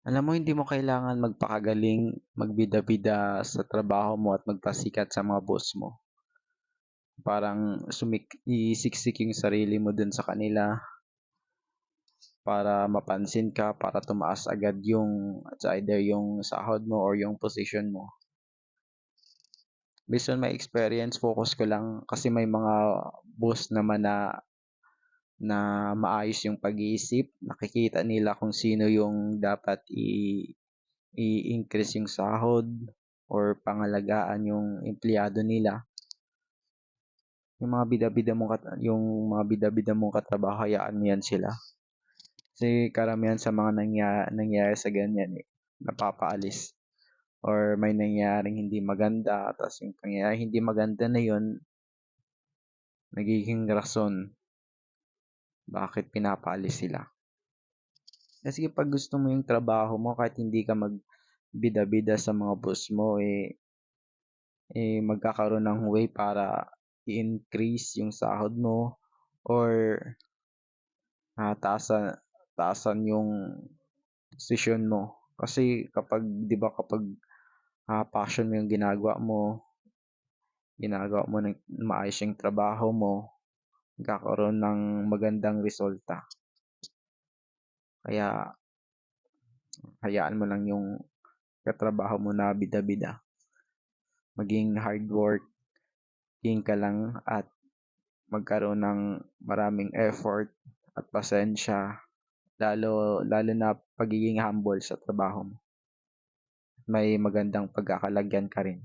Alam mo hindi mo kailangan magpakagaling, magbida-bida sa trabaho mo at magpasikat sa mga boss mo. Parang isiksik yung sarili mo dun sa kanila para mapansin ka, para tumaas agad yung it's either yung sahod mo or yung position mo. Based on my experience, focus ko lang kasi may mga boss naman na maayos yung pag-iisip, nakikita nila kung sino yung dapat i-increase yung sahod or pangalagaan yung empleyado nila. Yung mga bida-bida mong katrabaho, hayaan mo yan sila. Kasi karamihan sa mga nangyayari sa ganyan napapaalis or may nangyaring hindi maganda tapos yung pangyayari hindi maganda na yun nagiging rason bakit pinapaalis sila. Kasi pag gusto mo yung trabaho mo kahit hindi ka magbida-bida sa mga boss mo magkakaroon ng way para i-increase yung sahod mo or taasan yung posisyon mo. Kasi kapag 'di ba kapag passion mo yung ginagawa mo ng maayos yung trabaho mo, magkakaroon ng magandang resulta. Kaya hayaan mo lang yung katrabaho mo na bida-bida. Maging hardworking ka lang at magkaroon ng maraming effort at pasensya, lalo lalo na pagiging humble sa trabaho mo. May magandang pagkakalagyan ka rin.